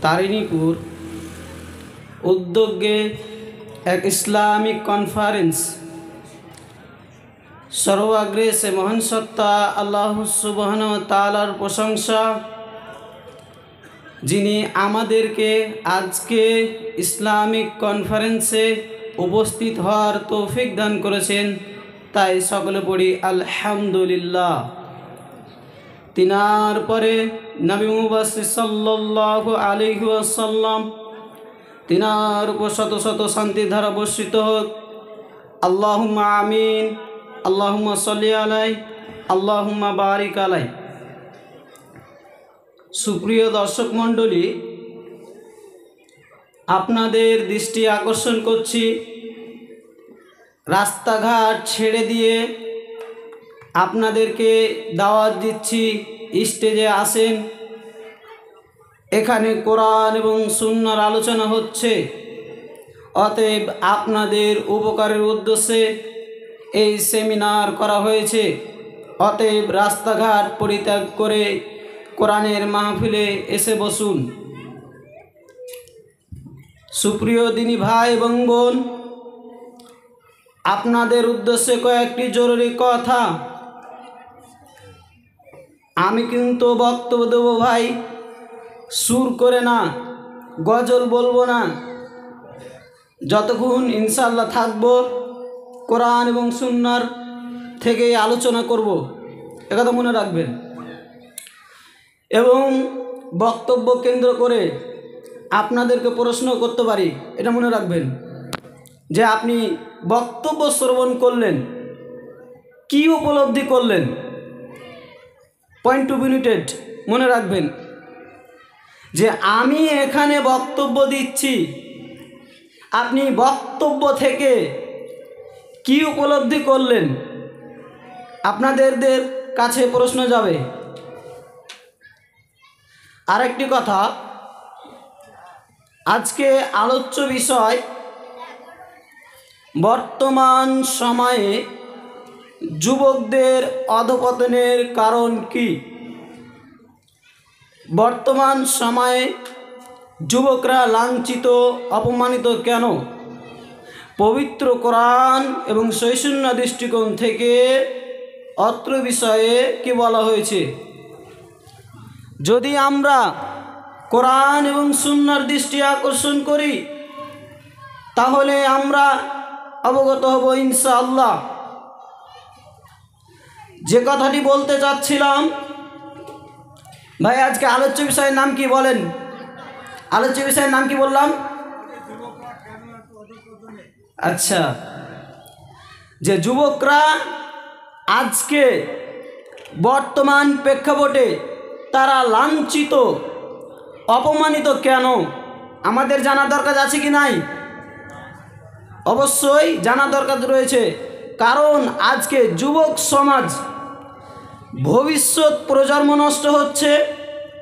তারিণীপুর উদ্যোগে এক Islamic conference. সর্বাগ্রে সে মহান সত্তা আল্লাহ সুবহানাহু ওয়া তাআলার প্রশংসা, যিনি আমাদেরকে আজকে ইসলামিক কনফারেন্সে উপস্থিত হওয়ার তৌফিক দান করেছেন। তাই সকলে পড়ি আলহামদুলিল্লাহ। তিনার পরে নবী মুবাশশির সাল্লাল্লাহু আলাইহি ওয়াসাল্লাম, তিনার উপর শত শত শান্তি ধারা বর্ষিত হোক। আল্লাহুম্মা আমিন। আল্লাহুম্মা সাল্লি আলাইহি, আল্লাহুম্মা বারিক আলাইহি। সুপ্রিয় দর্শক মণ্ডলী, আপনাদের দৃষ্টি আকর্ষণ করছি, রাস্তাঘাট ছেড়ে দিয়ে আপনাদেরকে দাওয়াত দিচ্ছি, স্টেজে আসেন। এখানে কোরআন এবং সুন্নাহর আলোচনা হচ্ছে। অতএব আপনাদের উপকারের উদ্দেশ্যে এই সেমিনার করা হয়েছে। অতএব রাস্তাঘাট পরিত্যাগ করে কোরআনের মাহফিলে এসে বসুন। সুপ্রিয় দিনী ভাই এবং বোন, আপনাদের উদ্দেশ্যে কয়েকটি জরুরি কথা। আমি কিন্তু বক্তব্য দেব ভাই, সুর করে না, গজল বলবো না। যতক্ষণ ইনশাআল্লাহ থাকব কোরআন এবং সুন্নাহর থেকে আলোচনা করব, একথা মনে রাখবেন। এবং বক্তব্য কেন্দ্র করে আপনাদেরকে প্রশ্ন করতে পারি, এটা মনে রাখবেন যে আপনি বক্তব্য শ্রবণ করলেন, কি উপলব্ধি করলেন, পয়েন্ট টু বি নোটেড। মনে রাখবেন যে আমি এখানে বক্তব্য দিচ্ছি, আপনি বক্তব্য থেকে কি উপলব্ধি করলেন, আপনাদের কাছে প্রশ্ন যাবে। আরেকটি কথা, আজকে আলোচ্য বিষয় বর্তমান সময়ে যুবকদের অধঃপতনের কারণ কি। বর্তমান সময়ে যুবকরা লাঞ্ছিত, অপমানিত কেন? পবিত্র কোরআন এবং সহিহ দৃষ্টিকোণ থেকে অত্র বিষয়ে কি বলা হয়েছে। যদি আমরা কোরআন এবং সুন্নাহর দৃষ্টি আকর্ষণ করি, তাহলে আমরা অবগত হব ইনশাআল্লাহ। যে কথাটি বলতে চাচ্ছিলাম ভাই, আজকে আলোচ্য বিষয়ের নাম কি বলেন? আলোচ্য বিষয়ের নাম কি বললাম? আচ্ছা, যে যুবকরা আজকে বর্তমান প্রেক্ষাপটে তারা লাঞ্ছিত, অপমানিত কেন, আমাদের জানা দরকার আছে কি নাই? অবশ্যই জানা দরকার রয়েছে। কারণ আজকে যুবক সমাজ, ভবিষ্যৎ প্রজন্ম নষ্ট হচ্ছে,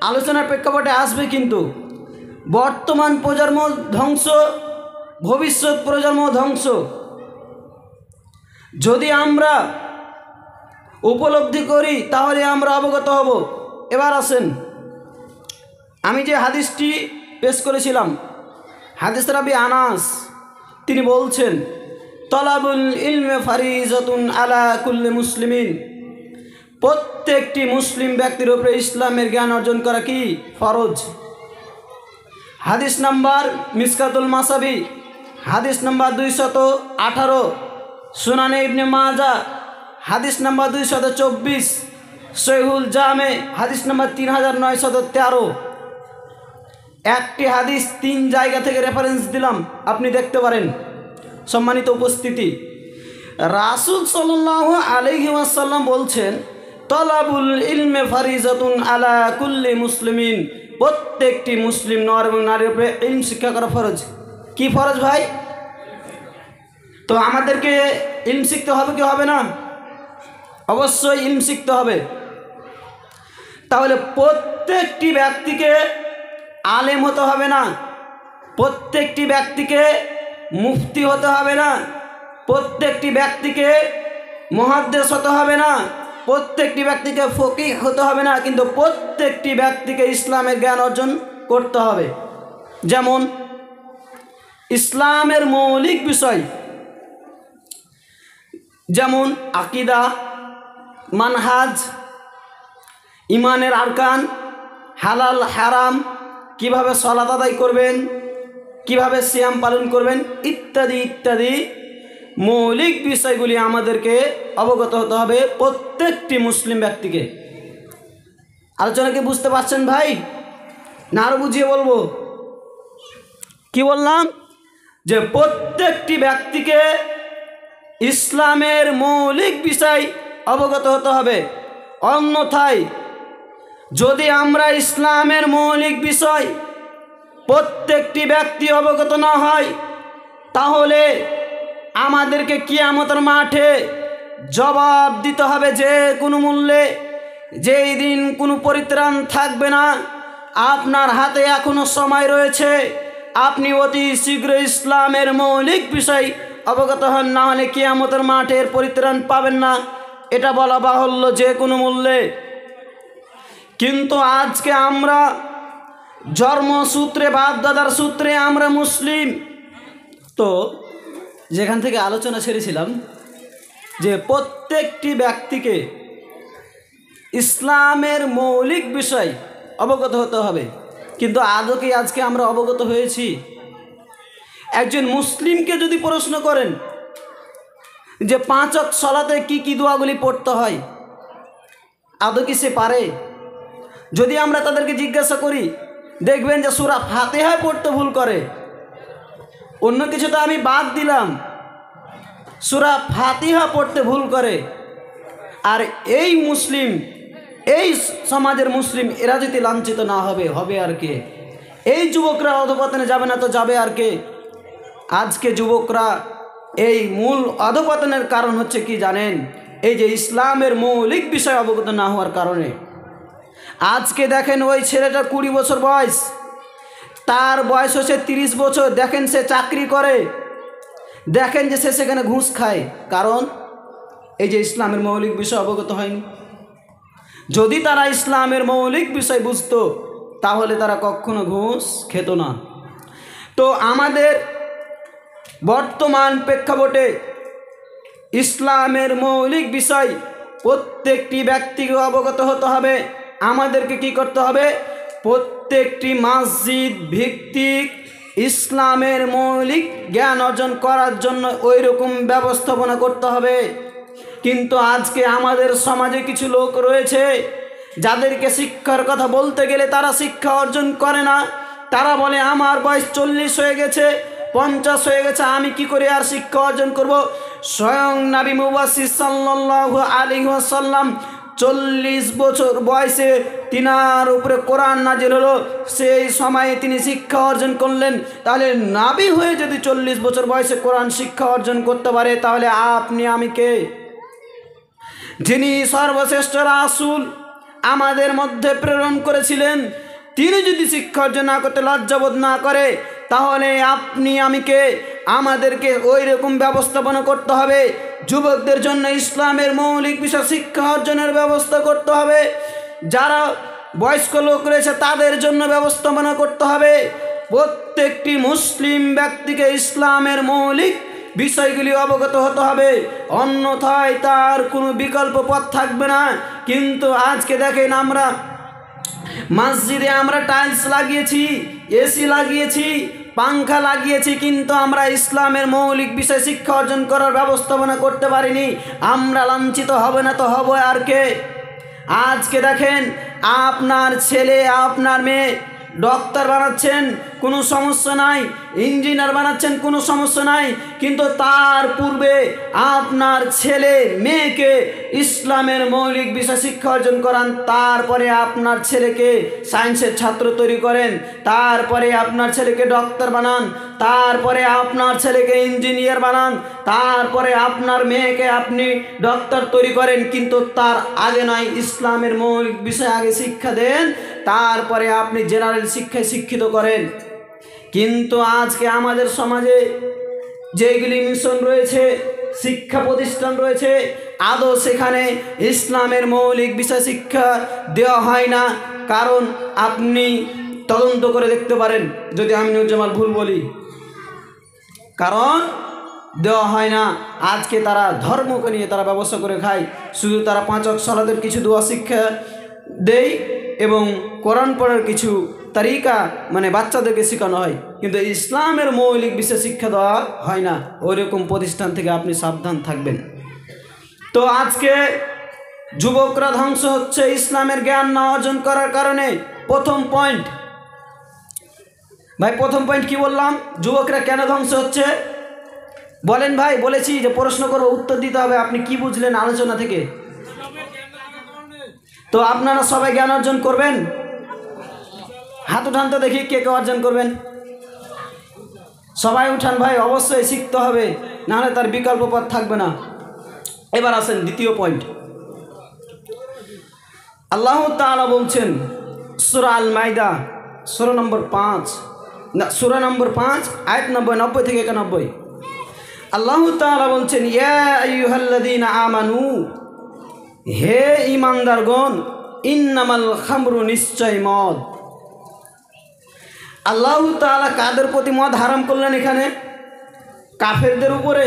আলোচনার প্রেক্ষাপটে আসবে। কিন্তু বর্তমান প্রজন্ম ধ্বংস, ভবিষ্যৎ প্রজন্ম ধ্বংস। যদি আমরা উপলব্ধি করি তাহলে আমরা অবগত হব। এবার আসেন, আমি যে হাদিসটি পেশ করেছিলাম, হাদিস রাবি আনাস, তিনি বলছেন তলাবুল ইলমে ফারিজাতুন আলা কুল্লি মুসলিমিন। প্রত্যেকটি মুসলিম ব্যক্তির উপরে ইসলামের জ্ঞান অর্জন করা কি ফরজ। হাদিস নাম্বার মিসকাতুল মাসাবি, হাদিস নাম্বার 218, সুনানে ইবনে মাজা হাদিস নাম্বার 224, সহিহুল জামে হাদিস নাম্বার 3913। একটি হাদিস 3 জায়গা থেকে রেফারেন্স দিলাম, আপনি দেখতে পারেন। সম্মানিত উপস্থিতি, রাসূল সাল্লাল্লাহু আলাইহি ওয়াসাল্লাম বলছেন তলাবুল ইলমে ফারিজাতুন আলা কুল্লি মুসলিমিন। প্রত্যেকটি মুসলিম নর এবং নারীর উপরে ইলম শিক্ষা করা ফরজ। কি ফরজ ভাই? তো আমাদেরকে ইলম শিখতে হবে কি হবে না? অবশ্যই ইলম শিখতে হবে। তাহলে প্রত্যেকটি ব্যক্তিকে আলেম হতে হবে না, প্রত্যেকটি ব্যক্তিকে মুফতি হতে হবে না, প্রত্যেকটি ব্যক্তিকে মুহাদ্দিস হতে হবে না, প্রত্যেকটি ব্যক্তিকে ফকিহ হতে হবে না, কিন্তু প্রত্যেকটি ব্যক্তিকে ইসলামের জ্ঞান অর্জন করতে হবে। যেমন ইসলামের মৌলিক বিষয়, যেমন আকিদা, মানহাজ, ইমানের আরকান, হালাল হারাম, কিভাবে সালাত আদায় করবেন, কিভাবে সিয়াম পালন করবেন, ইত্যাদি ইত্যাদি মৌলিক বিষয়গুলি আমাদেরকে অবগত হতে হবে প্রত্যেকটি মুসলিম ব্যক্তিকে। আলোচনা কি বুঝতে পারছেন ভাই, না আরও বুঝিয়ে বলবো? কি বললাম? যে প্রত্যেকটি ব্যক্তিকে ইসলামের মৌলিক বিষয় অবগত হতে হবে। অন্যথায় যদি আমরা ইসলামের মৌলিক বিষয় প্রত্যেকটি ব্যক্তি অবগত না হয়, তাহলে আমাদেরকে কিয়ামতের মাঠে জবাব দিতে হবে যে কোনো মূল্যে। যেই দিন কোনো পরিত্রাণ থাকবে না। আপনার হাতে এখনো সময় রয়েছে, আপনি অতি শীঘ্র ইসলামের মৌলিক বিষয় অবগত হন, না হলে কিয়ামতের মাঠের পরিত্রাণ পাবেন না, এটা বলা বাহুল্য যে কোনো মূল্যে। কিন্তু আজকে আমরা জন্মসূত্রে, বাপদাদার সূত্রে আমরা মুসলিম। তো যেখান থেকে আলোচনা ছেড়েছিলাম যে প্রত্যেকটি ব্যক্তিকে ইসলামের মৌলিক বিষয় অবগত হতে হবে, কিন্তু আদৌ কি আজকে আমরা অবগত হয়েছি? একজন মুসলিমকে যদি প্রশ্ন করেন যে 5 ওয়াক্ত সালাতে কি কি দোয়াগুলি পড়তে হয়, আদৌ কি সে পারে? যদি আমরা তাদেরকে জিজ্ঞাসা করি, দেখবেন যে সূরা ফাতিহা পড়তে ভুল করে। অন্য কিছু তো আমি বাদ দিলাম, সূরা ফাতিহা পড়তে ভুল করে। আর এই মুসলিম, এই সমাজের মুসলিম, এরা যদি লাঞ্ছিত না হবে, হবে আর কে? এই যুবকরা অধপতনে যাবে না তো যাবে আর কে? আজকে যুবকরা এই মূল অধপতনের কারণ হচ্ছে কি জানেন? এই যে ইসলামের মৌলিক বিষয় অবগত না হওয়ার কারণে। আজকে দেখেন ওই ছেলেটা 20 বছর বয়স, তার বয়স হচ্ছে 30 বছর, দেখেন সে চাকরি করে, দেখেন যে সে সেখানে ঘুষ খায়। কারণ এই যে ইসলামের মৌলিক বিষয় অবগত হয়নি। যদি তারা ইসলামের মৌলিক বিষয় বুঝতো, তাহলে তারা কখনো ঘুষ খেত না। তো আমাদের বর্তমান প্রেক্ষাপটে ইসলামের মৌলিক বিষয় প্রত্যেকটি ব্যক্তিকে অবগত হতে হবে। আমাদেরকে কি করতে হবে? প্রত্যেকটি মসজিদ ভিত্তিক ইসলামের মৌলিক জ্ঞান অর্জন করার জন্য ওই রকম ব্যবস্থাপনা করতে হবে। কিন্তু আজকে আমাদের সমাজে কিছু লোক রয়েছে যাদেরকে শিক্ষার কথা বলতে গেলে তারা শিক্ষা অর্জন করে না। তারা বলে আমার বয়স 40 হয়ে গেছে, 50 হয়ে গেছে, আমি কি করে আর শিক্ষা অর্জন করব? স্বয়ং নবী মুবাশশির সাল্লাল্লাহু আলাইহি ওয়াসাল্লাম 40 বছর বয়সে তিনার উপরে কোরআন নাজিল হলো, সেই সময়ে তিনি শিক্ষা অর্জন করলেন। তাহলে নবী হয়ে যদি 40 বছর বয়সে কোরআন শিক্ষা অর্জন করতে পারে, তাহলে আপনি আমি কে? যিনি সর্বশ্রেষ্ঠ রাসূল আমাদের মধ্যে প্রেরণ করেছিলেন, তিনি যদি শিক্ষা অর্জন না করতে লজ্জাবোধ না করে, তাহলে আপনি আমি কে? আমাদেরকে ওই রকম ব্যবস্থাপনা করতে হবে। যুবকদের জন্য ইসলামের মৌলিক বিষয় শিক্ষা অর্জনের ব্যবস্থা করতে হবে। যারা বয়স্ক লোক রয়েছে তাদের জন্য ব্যবস্থাপনা করতে হবে। প্রত্যেকটি মুসলিম ব্যক্তিকে ইসলামের মৌলিক বিষয়গুলি অবগত হতে হবে, অন্যথায় তার কোনো বিকল্প পথ থাকবে না। কিন্তু আজকে দেখেন, আমরা মসজিদে আমরা টাইলস লাগিয়েছি, এসি লাগিয়েছি, পাংখা লাগিয়েছি, কিন্তু আমরা ইসলামের মৌলিক বিষয় শিক্ষা অর্জন করার ব্যবস্থাপনা করতে পারিনি। আমরা লাঞ্ছিত হবে না তো হবে আর কে? আজকে দেখেন, আপনার ছেলে আপনার মেয়ে ডক্টর বানাচ্ছেন, কোনো সমস্যা নাই, ইঞ্জিনিয়ার বানাচ্ছেন, কোনো সমস্যা নাই, কিন্তু তার পূর্বে আপনার ছেলে মেয়েকে ইসলামের মৌলিক বিষয় শিক্ষা অর্জন করান। তারপরে আপনার ছেলেকে সায়েন্সের ছাত্র তৈরি করেন, তারপরে আপনার ছেলেকে ডক্টর বানান, তারপরে আপনার ছেলেকে ইঞ্জিনিয়ার বানান, তারপরে আপনার মেয়েকে আপনি ডক্টর তৈরি করেন। কিন্তু তার আগে নয়, ইসলামের মৌলিক বিষয় আগে শিক্ষা দেন, তারপরে আপনি জেনারেল শিক্ষায় শিক্ষিত করেন। কিন্তু আজকে আমাদের সমাজে যেগুলি মিশন রয়েছে, শিক্ষা প্রতিষ্ঠান রয়েছে, আদৌ সেখানে ইসলামের মৌলিক বিষয় শিক্ষা দেওয়া হয় না। কারণ আপনি তদন্ত করে দেখতে পারেন যদি আমিনুজ্জামান ভুল বলি, কারণ দেওয়া হয় না। আজকে তারা ধর্মকে নিয়ে তারা ব্যবস্থা করে খায়, শুধু তারা 5 ওয়াক্ত সালাতের কিছু দোয়া শিক্ষা দেয় এবং কোরআন পড়ার কিছু তারিকা মানে বাচ্চাদেরকে শেখানো হয়, কিন্তু ইসলামের মৌলিক বিষয় শিক্ষা দেওয়া হয় না। ওইরকম প্রতিষ্ঠান থেকে আপনি সাবধান থাকবেন। তো আজকে যুবকরা ধ্বংস হচ্ছে ইসলামের জ্ঞান না অর্জন করার কারণে। প্রথম পয়েন্ট ভাই, প্রথম পয়েন্ট কি বললাম? যুবকরা কেন ধ্বংস হচ্ছে বলেন ভাই? বলেছি যে প্রশ্ন করবো, উত্তর দিতে হবে। আপনি কি বুঝলেন আলোচনা থেকে? তো আপনারা সবাই জ্ঞান অর্জন করবেন? হাত উঠান তো দেখি, কে কে অর্জন করবেন? সবাই উঠান ভাই, অবশ্যই শিখতে হবে, নাহলে তার বিকল্প পথ থাকবে না। এবার আসেন দ্বিতীয় পয়েন্ট। আল্লাহ তাআলা বলছেন সূরা আল মাইদা সূরা নম্বর 5 আয়াত 90 থেকে 91। আল্লাহ তাআলা বলছেন, ইয়া আইয়ুহাল্লাযীনা আমানু, হে ঈমানদারগণ, ইন্নামাল খামরু, নিশ্চয় মদ। আল্লাহ তাআলা কাদের প্রতি মদ হারাম করলেন এখানে? কাফেরদের উপরে,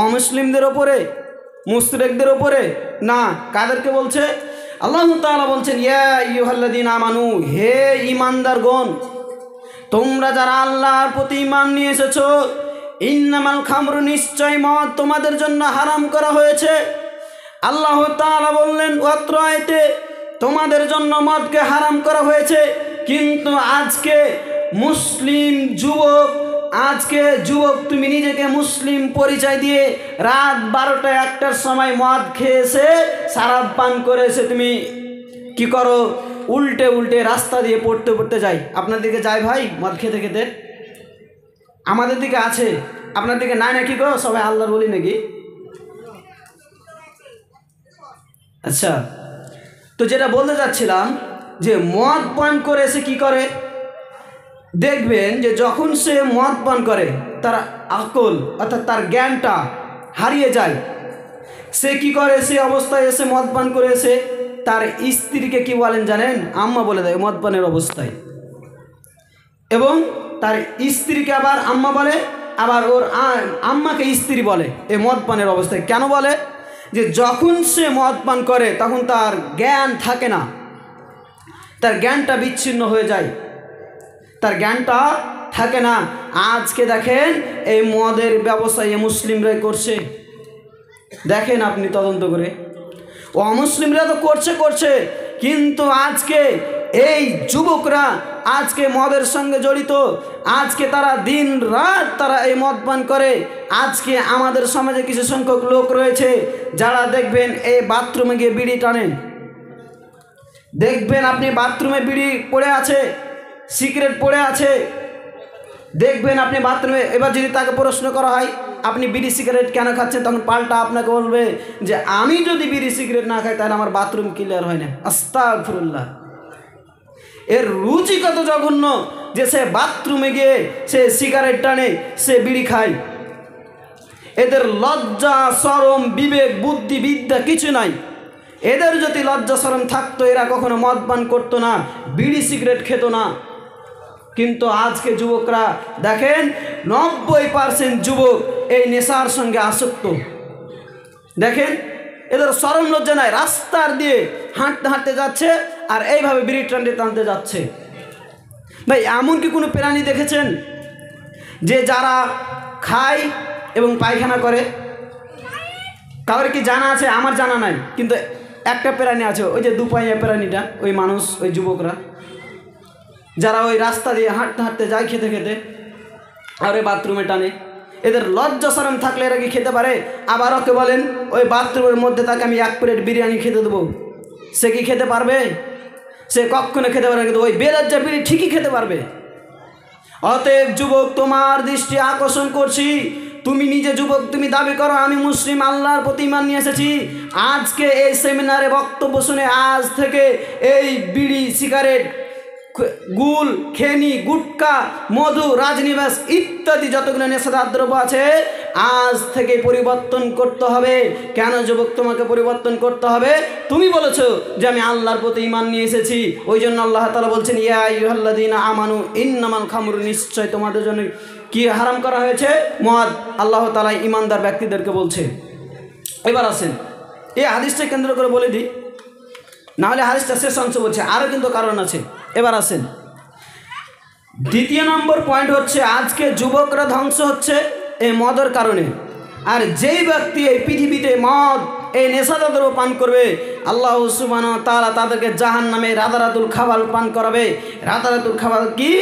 অমুসলিমদের উপরে, মুশরিকদের উপরে না। কাদেরকে বলছে? আল্লাহ তাআলা বলছেন, ইয়া আইয়ুহাল্লাযীনা আমানু, হে ঈমানদারগণ, তোমরা যারা আল্লাহর প্রতি ঈমান নিয়ে এসেছো, ইন্নামাল খামরু, নিশ্চয় মদ তোমাদের জন্য হারাম করা হয়েছে। আল্লাহ তাআলা বললেন অত্র আয়াতে তোমাদের জন্য মদকে হারাম করা হয়েছে, কিন্তু আজকে মুসলিম যুবক, তুমি নিজেকে মুসলিম পরিচয় দিয়ে রাত 12টা 1টার সময় মদ খেয়েছে, শরাব পান করেছে, তুমি কি করো? উল্টে উল্টে রাস্তা দিয়ে পড়তে যাই। আপনার দিকে যায় ভাই মদ খেতে খেতে? আমাদের দিকে আছে, আপনার দিকে নাই নাকি গো? সবাই আল্লাহর বলি নাকি? আচ্ছা, তো যেটা বলতে যাচ্ছিলাম যে মদ পান করে সে কি করে? দেখবেন যে যখন সে মদ পান করে তার আকল অর্থাৎ তার জ্ঞানটা হারিয়ে যায়। সে কি করে? সে অবস্থায় এসে মদ পান করে এসে তার স্ত্রীকে কি বলেন জানেন? আম্মা বলে দেয় মদ পানের অবস্থায়, এবং তার স্ত্রীকে আবার আম্মা বলে, আবার ওর আম্মাকে স্ত্রী বলে এই মদ পানের অবস্থায়। কেন বলে? যে যখন সে মদ পান করে তখন তার জ্ঞান থাকে না, তার জ্ঞানটা বিচ্ছিন্ন হয়ে যায়, তার জ্ঞানটা থাকে না। আজকে দেখেন এই মদের ব্যবসা এই মুসলিমরাই করছে, দেখেন আপনি তদন্ত করে। ও অমুসলিমরা তো করছে, কিন্তু আজকে এই যুবকরা আজকে মদের সঙ্গে জড়িত। আজকে তারা দিন রাত তারা এই মদ পান করে। আজকে আমাদের সমাজে কিছু সংখ্যক লোক রয়েছে যারা দেখবেন এই বাথরুমে গিয়ে বিড়ি টানেন। দেখবেন আপনি বাথরুমে বিড়ি পড়ে আছে, সিগারেট পড়ে আছে, দেখবেন আপনি বাথরুমে। এবার যদি তাকে প্রশ্ন করা হয় আপনি বিড়ি সিগারেট কেন খাচ্ছেন, তখন পাল্টা আপনাকে বলবে যে আমি যদি বিড়ি সিগারেট না খাই তাহলে আমার বাথরুম ক্লিয়ার হয় না। আস্তাগফিরুল্লাহ। এর রুচি কত জঘন্য যে সে বাথরুমে গিয়ে সে সিগারেট টানে, সে বিড়ি খায়। এদের লজ্জা শরম বিবেক বুদ্ধি বিদ্যা কিছু নাই। এদের যদি লজ্জা শরম থাকতো এরা কখনো মদ পান করতো না, বিড়ি সিগারেট খেত না। কিন্তু আজকে যুবকরা দেখেন 90% যুবক এই নেশার সঙ্গে আসক্ত। দেখেন এদের শরম লজ্জা নাই, রাস্তার দিয়ে হাঁটতে হাঁটতে যাচ্ছে আর এইভাবে বিড়ি টানতে যাচ্ছে। ভাই এমন কি কোনো প্রাণী দেখেছেন যে যারা খায় এবং পায়খানা করে? কারোর কি জানা আছে? আমার জানা নাই, কিন্তু একটা প্রাণী আছে, ওই যে দুপাইয়া প্রাণীটা, ওই মানুষ, ওই যুবকরা যারা ওই রাস্তা দিয়ে হাঁটতে হাঁটতে যায় খেতে খেতে আর ওই বাথরুমে টানে। এদের লজ্জা শরম থাকলে এরা কি খেতে পারে? আবার ওকে বলেন ওই বাথরুমের মধ্যে তাকে আমি 1 প্লেট বিরিয়ানি খেতে দেবো, সে কি খেতে পারবে? সে কখনো খেতে পারবে না, কিন্তু ওই বেলজ্জা বিড়ি ঠিকই খেতে পারবে। অতএব যুবক, তোমার দৃষ্টি আকর্ষণ করছি, তুমি নিজে যুবক, তুমি দাবি করো আমি মুসলিম, আল্লাহর প্রতি ঈমান নিয়ে এসেছি। আজকে এই সেমিনারে বক্তব্য শুনে আজ থেকে এই বিড়ি সিগারেট গুল খেনি গুটকা মধু রাজনিবাস ইত্যাদি যতগুলো নেশাদার দ্রব্য আছে আজ থেকে পরিবর্তন করতে হবে। কেন যুবক তোমাকে পরিবর্তন করতে হবে? তুমি বলেছো যে আমি আল্লাহর প্রতি ঈমান নিয়ে এসেছি, ওই জন্য আল্লাহ তাআলা বলছেন ইয়া আইয়ুহাল্লাযীনা আমানু ইন্নামাল খামরু, নিশ্চয় তোমাদের জন্য কি হারাম করা হয়েছে? মদ। আল্লাহ তাআলা ঈমানদার ব্যক্তিদেরকে বলছে। এবার আসেন এই হাদিসটা কেন্দ্র করে বলে দিই, নাহলে হাদিসটা শেষ অংশ বলছে, আরও কিন্তু কারণ আছে। এবার আসেন দ্বিতীয় নম্বর পয়েন্ট হচ্ছে আজকে যুবকরা ধ্বংস হচ্ছে এই মদের কারণে। আর যেই ব্যক্তি এই পৃথিবীতে মদ, এই নেশাদার পান করবে, আল্লাহ সুবহানাহু ওয়া তাআলা তাদেরকে জাহান্নামে রাতারাতুল খাবার পান করাবে। রাতারাতুল খাবার কি?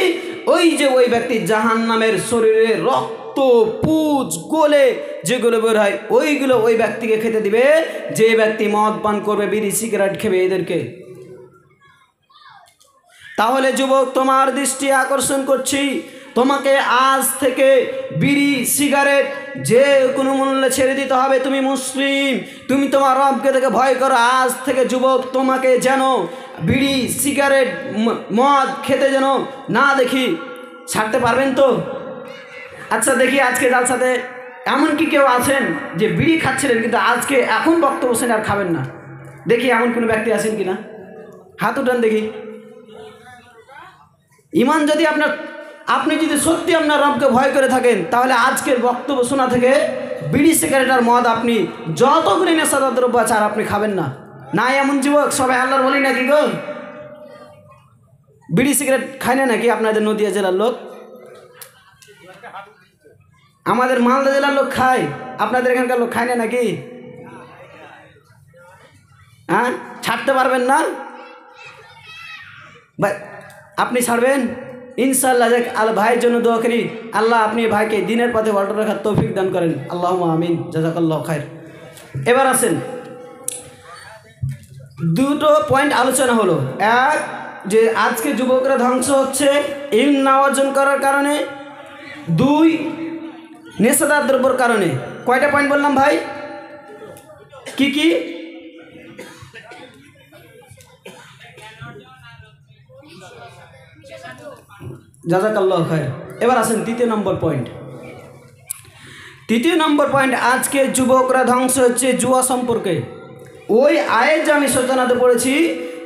ওই যে ওই ব্যক্তি জাহান্নামের শরীরে রক্ত পুজ গোলে যেগুলো বের হয় ওইগুলো ওই ব্যক্তিকে খেতে দিবে, যে ব্যক্তি মদ পান করবে, বিড়ি সিগারেট খেবে এদেরকে। তাহলে যুবক তোমার দৃষ্টি আকর্ষণ করছি, তোমাকে আজ থেকে বিড়ি সিগারেট যে কোনো মূল্যে ছেড়ে দিতে হবে। তুমি মুসলিম, তুমি তোমার রবকে দেখে ভয় করো। আজ থেকে যুবক তোমাকে যেন বিড়ি সিগারেট মদ খেতে যেন না দেখি। ছাড়তে পারবেন তো? আচ্ছা দেখি আজকে যার সাথে এমন কি কেউ আছেন যে বিড়ি খাচ্ছিলেন কিন্তু আজকে এখন বক্তব্য শুনে আর খাবেন না? দেখি এমন কোনো ব্যক্তি আছেন কিনা, হাত উঠান দেখি। ঈমান যদি আপনি যদি সত্যি আপনার রবকে ভয় করে থাকেন, তাহলে আজকের বক্তব্য শোনা থেকে বিড়ি সিগারেট আর মদ আপনি যতগুলি নেশাদার দ্রব্য আছে আর আপনি খাবেন না। না এমন যুবক সবাই আল্লাহর বলি নাকি গো? বিড়ি সিগারেট খায় না নাকি আপনাদের নদিয়া জেলার লোক? আমাদের মালদা জেলার লোক খায়, আপনাদের এখানকার লোক খায় না নাকি? হ্যাঁ, ছাড়তে পারবেন না ভাই? আপনি ছাড়বেন ইনশাআল্লাহ। ভাইয়ের জন্য দোয়া করি, আল্লাহ আপনি ভাইকে দিনের পথে অটল রাখার তৌফিক দান করেন। আল্লাহুম্মা আমিন, জাযাকাল্লাহু খায়র। এবার আসেন দুটো পয়েন্ট আলোচনা হলো। এক, যে আজকে যুবকরা ধ্বংস হচ্ছে ইলম না অর্জন করার কারণে। দুই, নেশাদার দ্রব্যের কারণে। কয়টা পয়েন্ট বললাম ভাই? কি কি? জাযাকাল্লাহু খায়র। এবার আসেন তৃতীয় নম্বর পয়েন্ট। তৃতীয় নম্বর পয়েন্ট, আজকে যুবকরা ধ্বংস হচ্ছে জুয়া সম্পর্কে। ওই আয়াত যে আমি সূচনাতে পড়েছি,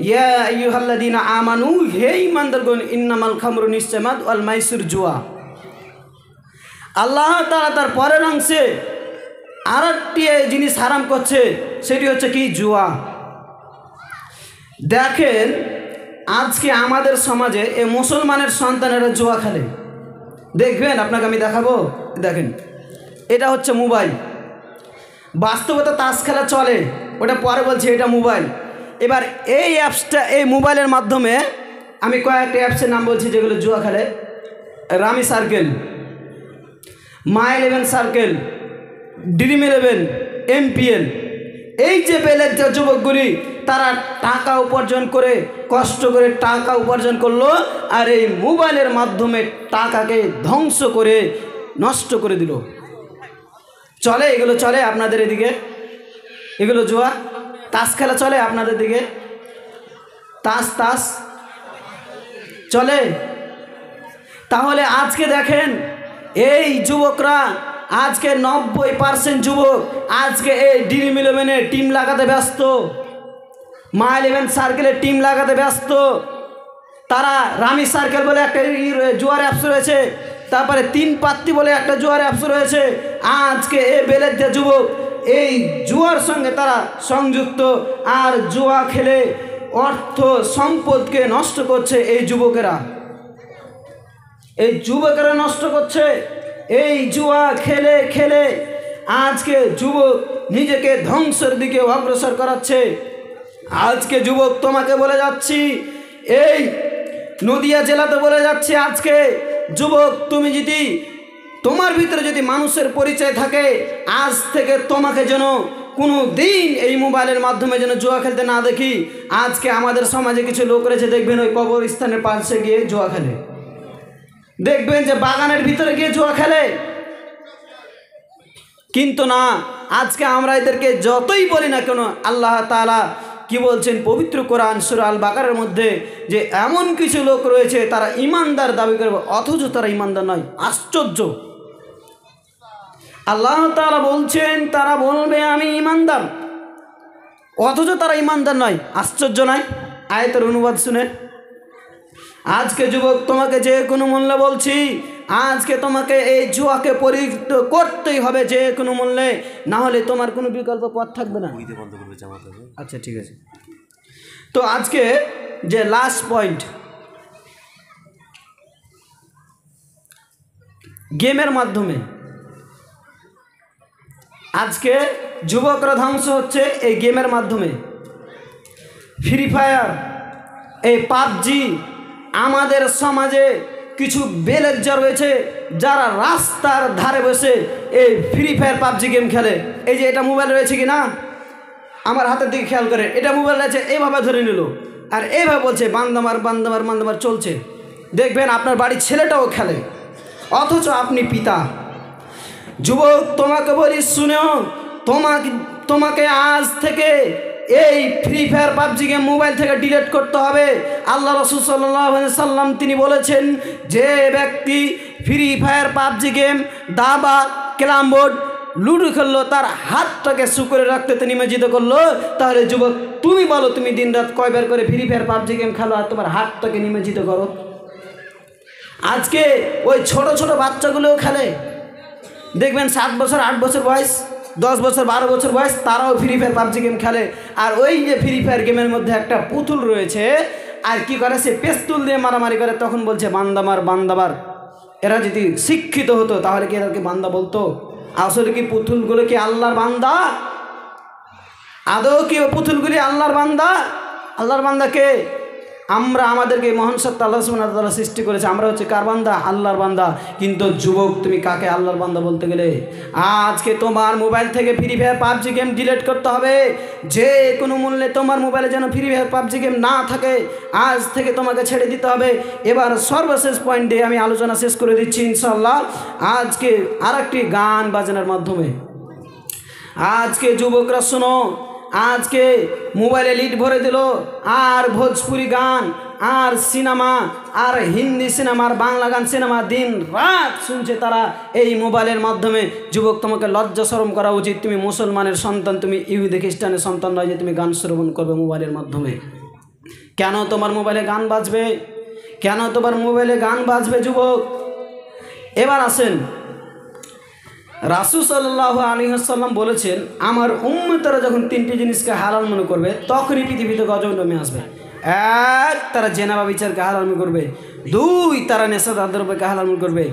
ইয়া আইয়ুহাল্লাযীনা আমানু, হে ঈমানদারগণ, ইন্নামাল খামরু, নিশ্চয় মদ, ওয়াল মাইসির জুয়া। আল্লাহ তাআলা তার পরের অংশে আরেকটি জিনিস হারাম করছে, সেটি হচ্ছে কি? জুয়া। দেখেন আজকে আমাদের সমাজে এই মুসলমানের সন্তানেরা জুয়া খেলে। দেখবেন, আপনাকে আমি দেখাবো। দেখেন এটা হচ্ছে মোবাইল, বাস্তবতা তাস খেলা চলে, ওটা পরে বলছি, এটা মোবাইল। এবার এই অ্যাপসটা, এই মোবাইলের মাধ্যমে আমি কয়েকটা অ্যাপসের নাম বলছি যেগুলো জুয়া খেলে। Rummy circle, My11 circle, Dream11, MPL। এই যে বেলের যে যুবকগুলি তারা টাকা উপার্জন করে, কষ্ট করে টাকা উপার্জন করলো, আর এই মোবাইলের মাধ্যমে টাকাকে ধ্বংস করে নষ্ট করে দিল। চলে এগুলো? চলে আপনাদের এদিকে এগুলো জুয়া? তাস খেলা চলে আপনাদের দিকে? তাস চলে? তাহলে আজকে দেখেন এই যুবকরা, আজকে 90% যুবক আজকে এই Dream11 টিম লাগাতে ব্যস্ত, My11 সার্কেলের টিম লাগাতে ব্যস্ত। তারা রামি সার্কেল বলে একটা জুয়ার অ্যাপস রয়েছে, তারপরে 3 পাত্তি বলে একটা জুয়ার অ্যাপস রয়েছে। আজকে এই বেলের যে যুবক এই জুয়ার সঙ্গে তারা সংযুক্ত, আর জুয়া খেলে অর্থ সম্পদকে নষ্ট করছে। এই যুবকেরা নষ্ট করছে। এই জুয়া খেলে খেলে আজকে যুবক নিজেকে ধ্বংসের দিকে অগ্রসর করাচ্ছে। আজকে যুবক তোমাকে বলে যাচ্ছি, এই নদিয়া জেলাতে বলে যাচ্ছি, আজকে যুবক তুমি যদি তোমার ভিতরে যদি মানুষের পরিচয় থাকে, আজ থেকে তোমাকে যেন কোনো দিন এই মোবাইলের মাধ্যমে যেন জুয়া খেলতে না দেখি। আজকে আমাদের সমাজে কিছু লোক রয়েছে, দেখবেন ওই কবরস্থানের পাশে গিয়ে জুয়া খেলে, দেখবেন যে বাগানের ভিতরে গিয়ে জুয়া খেলে। কিন্তু না, আজকে আমরা এদেরকে যতই বলি না কেন, আল্লাহ তাআলা কি বলছেন পবিত্র কোরআন সূরা আল বাকারার মধ্যে, যে এমন কিছু লোক রয়েছে তারা ঈমানদার দাবি করবে অথচ তারা ঈমানদার নয়। আশ্চর্য! আল্লাহ তাআলা বলছেন তারা বলবে আমি ঈমানদার, অথচ তারা ঈমানদার নয়। আশ্চর্য নয় আয়াতের অনুবাদ শুনে? আজকে যুবক তোমাকে যে কোনো মূল্যে বলছি, আজকে তোমাকে এই জুয়াকে পরিহিত করতেই হবে যে কোনো মূল্যে, না হলে তোমার কোনো বিকল্প পথ থাকবে না। আচ্ছা ঠিক আছে। তো আজকে যে লাস্ট পয়েন্ট, গেমের মাধ্যমে আজকে যুবকরা ধ্বংস হচ্ছে এই গেমের মাধ্যমে। ফ্রি ফায়ার, এই পাবজি, আমাদের সমাজে কিছু বেলজ্জা রয়েছে যারা রাস্তার ধারে বসে এই ফ্রি ফায়ার পাবজি গেম খেলে। এই যে এটা মোবাইল রয়েছে কি না, আমার হাতের দিকে খেয়াল করে, এটা মোবাইল রয়েছে, এইভাবে ধরে নিল আর এইভাবে বলছে বান্দামার বান্দামার বান্দামার চলছে। দেখবেন আপনার বাড়ির ছেলেটাও খেলে, অথচ আপনি পিতা। যুবক তোমাকে বলি শুনেও, তোমাকে আজ থেকে এই free fire PUBG game mobile থেকে ডিলিট করতে হবে। আল্লাহ রাসূল সাল্লাল্লাহু আলাইহি সাল্লাম তিনি বলেছেন, যে ব্যক্তি ফ্রি ফায়ার পাবজি গেম, দাবা, ক্যারাম বোর্ড, লুডো খেললো, তার হাতটাকে শুকরে রাখতে নিমজ্জিত করলো। তাহলে যুবক তুমি বলো, তুমি দিন রাত কয়বার করে ফ্রি ফায়ার পাবজি গেম খেলো আর তোমার হাতটাকে নিমজ্জিত করো? আজকে ওই ছোট ছোট বাচ্চাগুলোও খেলে, দেখবেন 7 বছর 8 বছর বয়স, 10 বছর 12 বছর বয়স, তারাও ফ্রি ফায়ার পাবজি গেম খেলে। আর ওই যে ফ্রি ফায়ার গেমের মধ্যে একটা পুতুল রয়েছে, আর কি করে সে পেস্তুল দিয়ে মারামারি করে, তখন বলছে বান্দামার বান্দাবার। এরা যদি শিক্ষিত হতো তাহলে কি এদেরকে বান্দা বলতো? আসলে কি পুতুলগুলো কি আল্লাহর বান্দা? আদৌ কি পুতুলগুলি আল্লাহর বান্দা? আল্লাহর বান্দাকে আমরা, আমাদেরকে মহান সত্তা আল্লাহ সুবহানাহু ওয়া তাআলা সৃষ্টি করেছে, আমরা হচ্ছে কার বান্দা? আল্লাহর বান্দা। কিন্তু যুবক তুমি কাকে আল্লাহর বান্দা বলতে গেলে? আজকে তোমার মোবাইল থেকে free fire PUBG game delete করতে হবে, যে কোনো মূল্যে তোমার মোবাইলে যেন ফ্রি ফায়ার পাবজি গেম না থাকে, আজ থেকে তোমাকে ছেড়ে দিতে হবে। এবার সর্বশেষ পয়েন্ট দিয়ে আমি আলোচনা শেষ করে দিচ্ছি ইনশাআল্লাহ। আজকে আরেকটি গান বাজনার মাধ্যমে, আজকে যুবকরা শোনো, আজকে মোবাইলে লিড ভরে দিল, আর ভোজপুরি গান, আর সিনেমা, আর হিন্দি সিনেমা, আর বাংলা গান সিনেমা দিন রাত শুনছে তারা এই মোবাইলের মাধ্যমে। যুবক তোমাকে লজ্জা শরম করা উচিত। তুমি মুসলমানের সন্তান, তুমি ইহুদি খ্রিস্টানের সন্তান নয় যে তুমি গান শ্রবণ করবে মোবাইলের মাধ্যমে। কেন তোমার মোবাইলে গান বাজবে? কেন তোমার মোবাইলে গান বাজবে যুবক? এবার আসেন, রাসূল সাল্লাল্লাহু আলাইহি ওয়াসাল্লাম বলেছেন, আমার উম্মতরা যখন 3টি জিনিসকে হালাল মনে করবে তখনই পৃথিবীতে গজব নেমে আসবে। 1, তারা জেনা বা বিচারকে হালাল মনে করবে। 2, তারা নেশাদার দ্রব্যকে হালাল মনে করবে।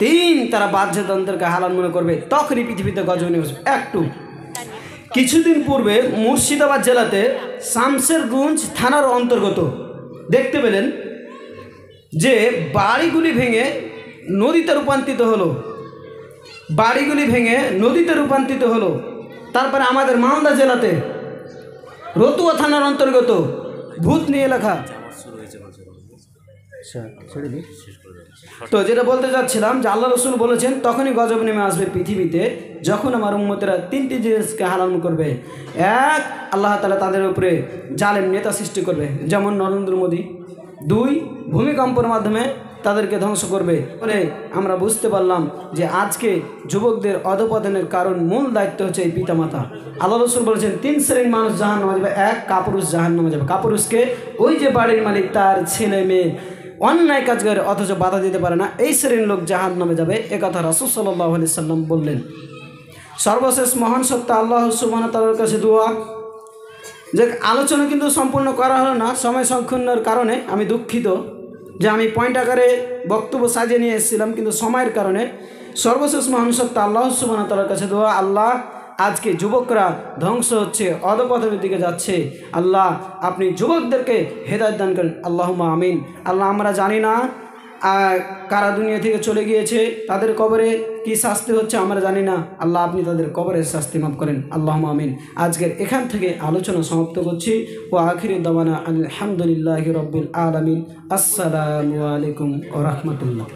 3, তারা বাহ্যতন্ত্রকে হালাল মনে করবে, তখনই পৃথিবীতে গজব নেমে আসবে। একটু কিছুদিন পূর্বে মুর্শিদাবাদ জেলাতে শামশেরগঞ্জ থানার অন্তর্গত দেখতে পেলেন যে বাড়িগুলি ভেঙে নদীতে রূপান্তরিত হলো, বাড়িগুলি ভেঙে নদীতে রূপান্তরিত হলো। তারপরে আমাদের মালদা জেলাতে রতুয়া থানার অন্তর্গত ভূতনি এলাকা। তো যেটা বলতে চাচ্ছিলাম যে আল্লাহ রসুল বলেছেন তখনই গজব নেমে আসবে পৃথিবীতে যখন আমার উম্মতেরা 3টি জিনিসকে হারাম করবে। 1, আল্লাহ তাআলা তাদের উপরে জালেম নেতা সৃষ্টি করবে, যেমন নরেন্দ্র মোদী। 2, ভূমিকম্পের মাধ্যমে তাদেরকে ধ্বংস করবে। বলে আমরা বুঝতে পারলাম যে আজকে যুবকদের অধপতনের কারণ মূল দায়িত্ব হচ্ছে এই পিতামাতা। আল্লাহ রসুল বলেছেন 3 শ্রেণীর মানুষ জাহান্নামে যাবে। 1, কাপুরুষ জাহান্নামে যাবে। কাপুরুষকে ওই যে বাড়ির মালিক তার ছেলে মেয়ে অন্যায় কাজ করে অথচ বাধা দিতে পারে না, এই শ্রেণীর লোক জাহান্নামে যাবে। একথা রাসূল সাল্লাল্লাহু আলাইহি সাল্লাম বললেন। সর্বশেষ মহান সত্তা আল্লাহ সুবহানাহু ওয়া তাআলার কাছে দোয়া, যে আলোচনা কিন্তু সম্পূর্ণ করা হলো না সময় সংকীর্ণের কারণে। আমি দুঃখিত যে আমি পয়েন্ট আকারে বক্তব্য সাজিয়ে নিয়ে এসেছিলাম, কিন্তু সময়ের কারণে। সর্বশেষ মহান সত্তা আল্লাহ সুবহানাহু ওয়া তাআলার কাছে দোয়া, আল্লাহ আজকে যুবকরা ধ্বংস হচ্ছে, অধপতনের দিকে যাচ্ছে, আল্লাহ আপনি যুবকদেরকে হেদায়েত দান করেন, আল্লাহুম্মা আমিন। আল্লাহ আমরা জানি না কারা দুনিয়া থেকে চলে গিয়েছে, তাদের কবরে কি শাস্তি হচ্ছে আমরা জানি না, আল্লাহ আপনি তাদের কবরের শাস্তি মাফ করেন, আল্লাহুম্মা আমিন। আজকের এখান থেকে আলোচনা সমাপ্ত করছি। ও আখিরি দাওয়ানা আলহামদুলিল্লাহি রাব্বিল আলামিন। আসসালামু আলাইকুম ওয়া রাহমাতুল্লাহ।